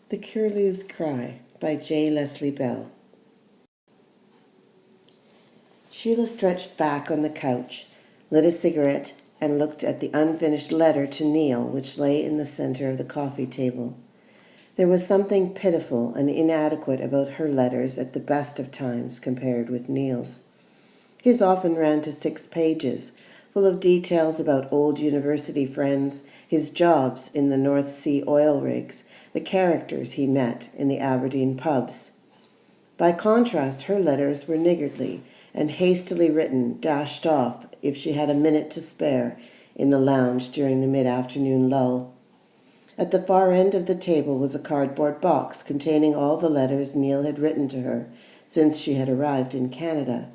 The Curlew's Cry by J. Leslie Bell. Sheila stretched back on the couch, lit a cigarette, and looked at the unfinished letter to Neil which lay in the center of the coffee table. There was something pitiful and inadequate about her letters at the best of times compared with Neil's. His often ran to 6 pages, full of details about old university friends, his jobs in the North Sea oil rigs, the characters he met in the Aberdeen pubs. By contrast, her letters were niggardly and hastily written, dashed off if she had a minute to spare in the lounge during the mid-afternoon lull. At the far end of the table was a cardboard box containing all the letters Neil had written to her since she had arrived in Canada.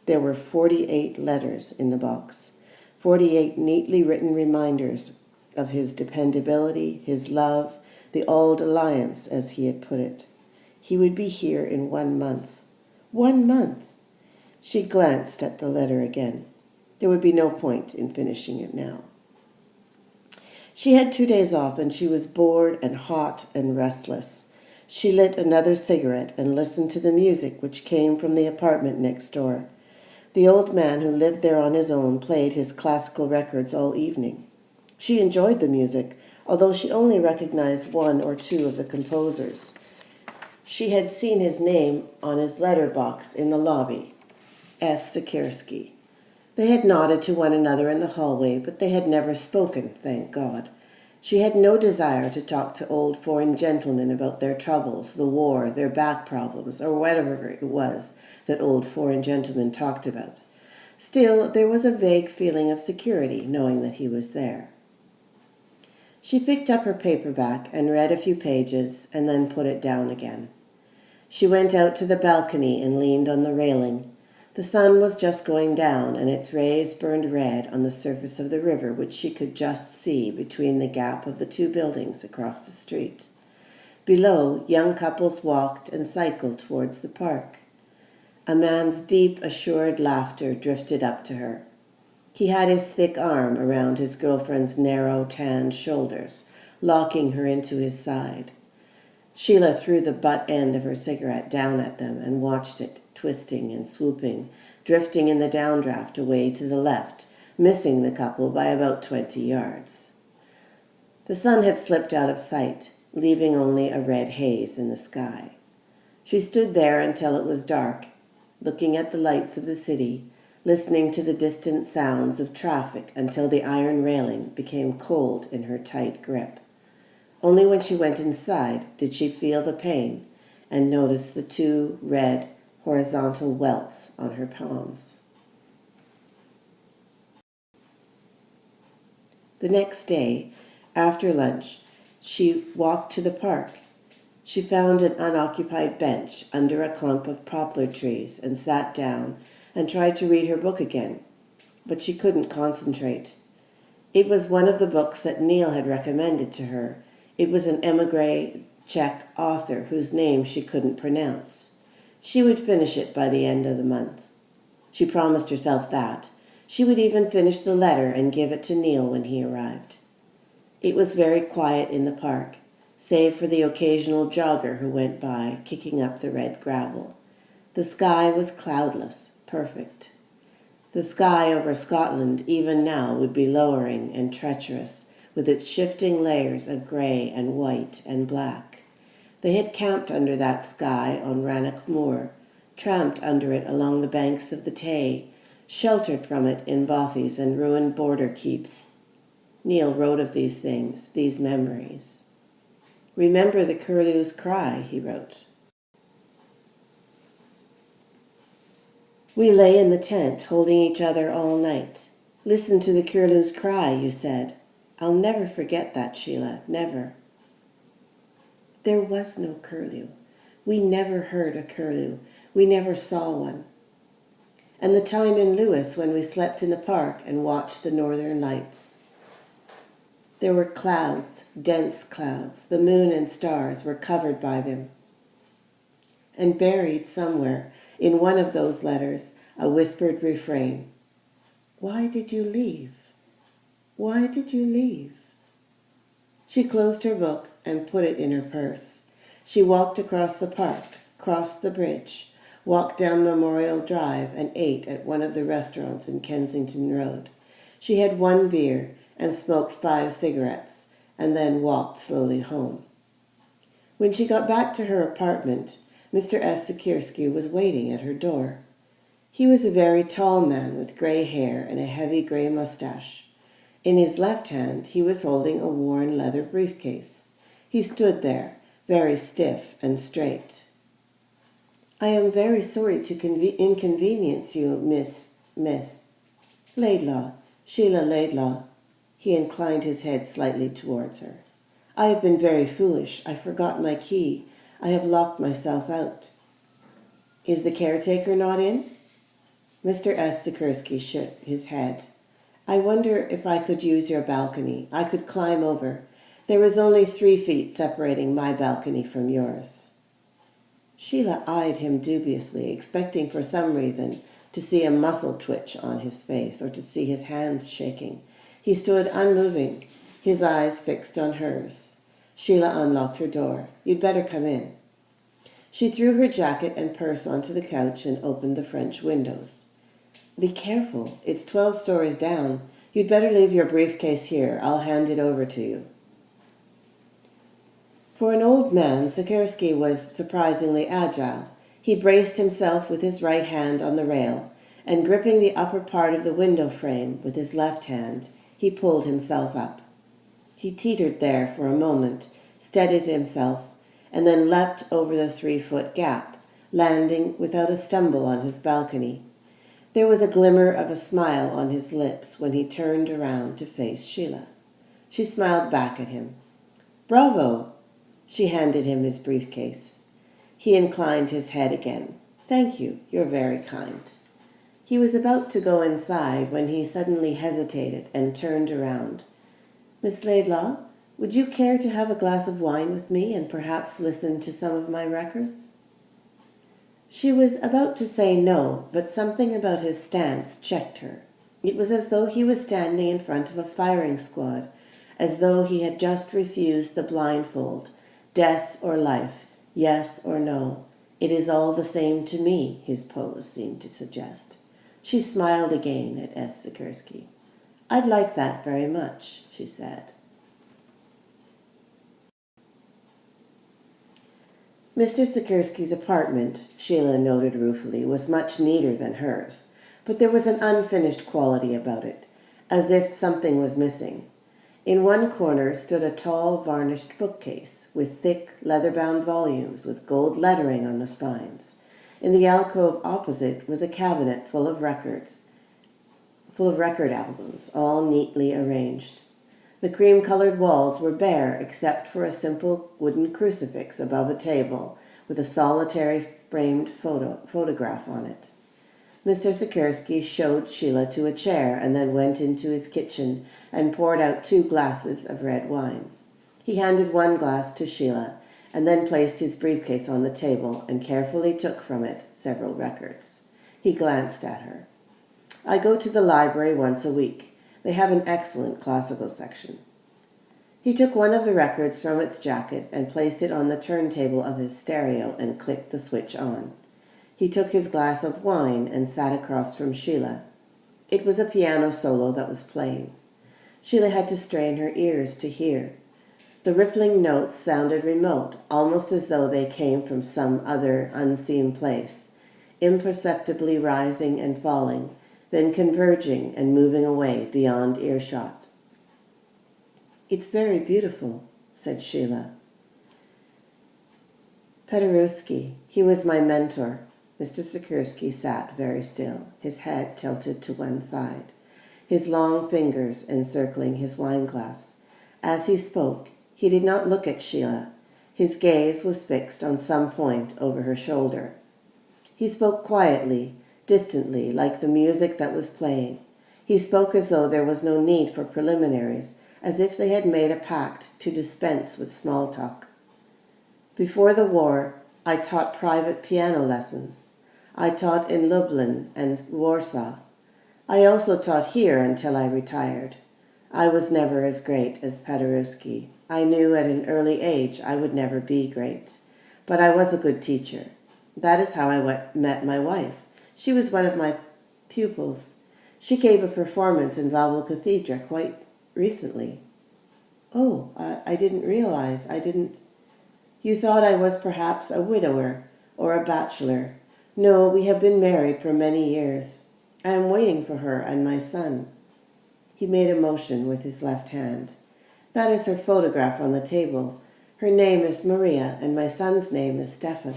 There were 48 letters in the box, 48 neatly written reminders of his dependability, his love, the Auld Alliance, as he had put it. He would be here in 1 month. 1 month! She glanced at the letter again. There would be no point in finishing it now. She had 2 days off, and she was bored and hot and restless. She lit another cigarette and listened to the music which came from the apartment next door. The old man who lived there on his own played his classical records all evening. She enjoyed the music, although she only recognized 1 or 2 of the composers. She had seen his name on his letterbox in the lobby, S. Sikorsky. They had nodded to one another in the hallway, but they had never spoken, thank God. She had no desire to talk to old foreign gentlemen about their troubles, the war, their back problems, or whatever it was that old foreign gentlemen talked about. Still, there was a vague feeling of security knowing that he was there. She picked up her paperback and read a few pages and then put it down again. She went out to the balcony and leaned on the railing. The sun was just going down, and its rays burned red on the surface of the river, which she could just see between the gap of the 2 buildings across the street. Below, young couples walked and cycled towards the park. A man's deep, assured laughter drifted up to her. He had his thick arm around his girlfriend's narrow, tanned shoulders, locking her into his side. Sheila threw the butt end of her cigarette down at them and watched it, twisting and swooping, drifting in the downdraft away to the left, missing the couple by about 20 yards. The sun had slipped out of sight, leaving only a red haze in the sky. She stood there until it was dark, looking at the lights of the city, listening to the distant sounds of traffic until the iron railing became cold in her tight grip. Only when she went inside did she feel the pain and notice the 2 red, horizontal welts on her palms. The next day, after lunch, she walked to the park. She found an unoccupied bench under a clump of poplar trees and sat down and tried to read her book again, but she couldn't concentrate. It was one of the books that Neil had recommended to her. It was an émigré Czech author whose name she couldn't pronounce. She would finish it by the end of the month. She promised herself that. She would even finish the letter and give it to Neil when he arrived. It was very quiet in the park, save for the occasional jogger who went by, kicking up the red gravel. The sky was cloudless, perfect. The sky over Scotland even now would be lowering and treacherous, with its shifting layers of grey and white and black. They had camped under that sky on Rannoch Moor, tramped under it along the banks of the Tay, sheltered from it in bothies and ruined border keeps. Neil wrote of these things, these memories. "Remember the Curlew's Cry," he wrote. "We lay in the tent, holding each other all night. 'Listen to the Curlew's Cry,' you said. I'll never forget that, Sheila, never." There was no curlew. We never heard a curlew. We never saw one. And the time in Lewis when we slept in the park and watched the northern lights. There were clouds, dense clouds. The moon and stars were covered by them. And buried somewhere in one of those letters, a whispered refrain. "Why did you leave? Why did you leave?" She closed her book and put it in her purse. She walked across the park, crossed the bridge, walked down Memorial Drive, and ate at one of the restaurants in Kensington Road. She had one beer and smoked 5 cigarettes, and then walked slowly home. When she got back to her apartment, Mr. S. Sikorsky was waiting at her door. He was a very tall man with gray hair and a heavy gray mustache. In his left hand, he was holding a worn leather briefcase. He stood there, very stiff and straight. "I am very sorry to inconvenience you, Miss Laidlaw, Sheila Laidlaw." He inclined his head slightly towards her. "I have been very foolish. I forgot my key. I have locked myself out." "Is the caretaker not in?" Mr. S. Sikorsky shook his head. "I wonder if I could use your balcony. I could climb over. There is only 3 feet separating my balcony from yours." Sheila eyed him dubiously, expecting for some reason to see a muscle twitch on his face or to see his hands shaking. He stood unmoving, his eyes fixed on hers. Sheila unlocked her door. "You'd better come in." She threw her jacket and purse onto the couch and opened the French windows. "Be careful. It's 12 stories down. You'd better leave your briefcase here. I'll hand it over to you." For an old man, Sikorsky was surprisingly agile. He braced himself with his right hand on the rail, and gripping the upper part of the window frame with his left hand, he pulled himself up. He teetered there for a moment, steadied himself, and then leapt over the 3-foot gap, landing without a stumble on his balcony. There was a glimmer of a smile on his lips when he turned around to face Sheila. She smiled back at him. "Bravo!" She handed him his briefcase. He inclined his head again. "Thank you. You're very kind." He was about to go inside when he suddenly hesitated and turned around. "Miss Laidlaw, would you care to have a glass of wine with me and perhaps listen to some of my records?" She was about to say no, but something about his stance checked her. It was as though he was standing in front of a firing squad, as though he had just refused the blindfold. Death or life, yes or no, it is all the same to me, his pose seemed to suggest. She smiled again at S. Sikorsky. "I'd like that very much," she said. Mr. Sikorsky's apartment, Sheila noted ruefully, was much neater than hers, but there was an unfinished quality about it, as if something was missing. In one corner stood a tall, varnished bookcase with thick, leather-bound volumes with gold lettering on the spines. In the alcove opposite was a cabinet full of record albums, all neatly arranged. The cream-colored walls were bare except for a simple wooden crucifix above a table with a solitary framed photograph on it. Mr. Sikorsky showed Sheila to a chair and then went into his kitchen and poured out 2 glasses of red wine. He handed 1 glass to Sheila and then placed his briefcase on the table and carefully took from it several records. He glanced at her. "I go to the library once a week. They have an excellent classical section." He took one of the records from its jacket and placed it on the turntable of his stereo and clicked the switch on. He took his glass of wine and sat across from Sheila. It was a piano solo that was playing. Sheila had to strain her ears to hear. The rippling notes sounded remote, almost as though they came from some other unseen place, imperceptibly rising and falling, then converging and moving away beyond earshot. "It's very beautiful," said Sheila. "Paderewski, he was my mentor." Mr. Sikorsky sat very still, his head tilted to one side, his long fingers encircling his wineglass. As he spoke, he did not look at Sheila. His gaze was fixed on some point over her shoulder. He spoke quietly, distantly, like the music that was playing. He spoke as though there was no need for preliminaries, as if they had made a pact to dispense with small talk. "Before the war, I taught private piano lessons. I taught in Lublin and Warsaw. I also taught here until I retired. I was never as great as Paderewski. I knew at an early age I would never be great, but I was a good teacher. That is how I met my wife. She was one of my pupils. She gave a performance in Vavel Cathedra quite recently. Oh, I didn't realize. I didn't. You thought I was perhaps a widower or a bachelor. No, we have been married for many years. I am waiting for her and my son. He made a motion with his left hand. That is her photograph on the table. Her name is Maria, and my son's name is Stefan.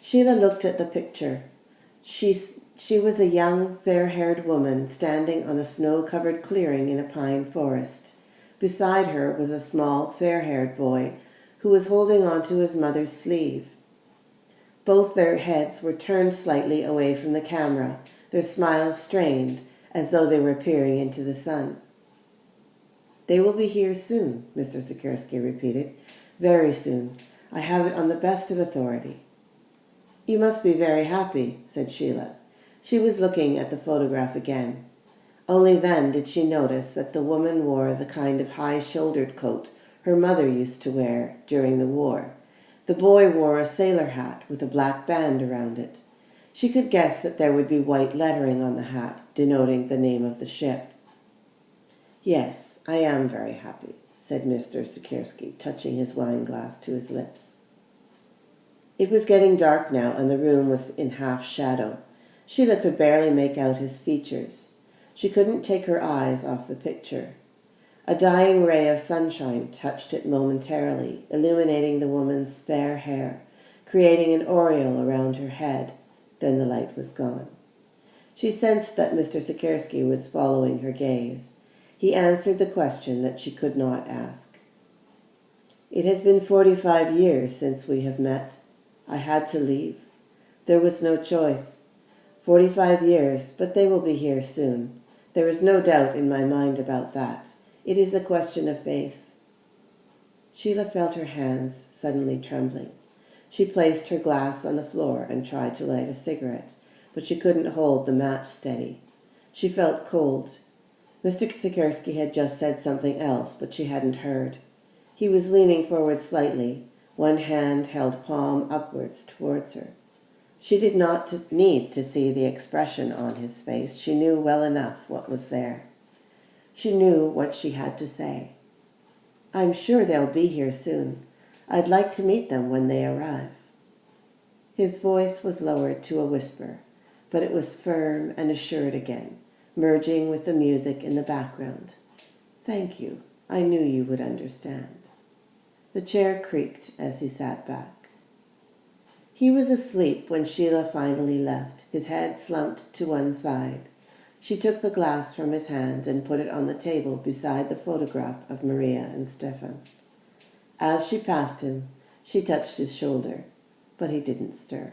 Sheila looked at the picture. She was a young, fair-haired woman standing on a snow-covered clearing in a pine forest. Beside her was a small, fair-haired boy who was holding on to his mother's sleeve. Both their heads were turned slightly away from the camera, their smiles strained, as though they were peering into the sun. "They will be here soon," Mr. Sikorsky repeated. "Very soon. I have it on the best of authority." "You must be very happy," said Sheila. She was looking at the photograph again. Only then did she notice that the woman wore the kind of high-shouldered coat her mother used to wear during the war. The boy wore a sailor hat with a black band around it. She could guess that there would be white lettering on the hat, denoting the name of the ship. "Yes, I am very happy," said Mr. Sikorsky, touching his wine glass to his lips. It was getting dark now, and the room was in half shadow. Sheila could barely make out his features. She couldn't take her eyes off the picture. A dying ray of sunshine touched it momentarily, illuminating the woman's fair hair, creating an aureole around her head. Then the light was gone. She sensed that Mr. Sikorsky was following her gaze. He answered the question that she could not ask. "It has been 45 years since we have met. I had to leave. There was no choice. 45 years, but they will be here soon. There is no doubt in my mind about that. It is a question of faith." Sheila felt her hands suddenly trembling. She placed her glass on the floor and tried to light a cigarette, but she couldn't hold the match steady. She felt cold. Mr. Sikorsky had just said something else, but she hadn't heard. He was leaning forward slightly, one hand held palm upwards towards her. She did not need to see the expression on his face. She knew well enough what was there. She knew what she had to say. "I'm sure they'll be here soon. I'd like to meet them when they arrive." His voice was lowered to a whisper, but it was firm and assured again, merging with the music in the background. "Thank you. I knew you would understand." The chair creaked as he sat back. He was asleep when Sheila finally left, his head slumped to one side. She took the glass from his hand and put it on the table beside the photograph of Maria and Stefan. As she passed him, she touched his shoulder, but he didn't stir.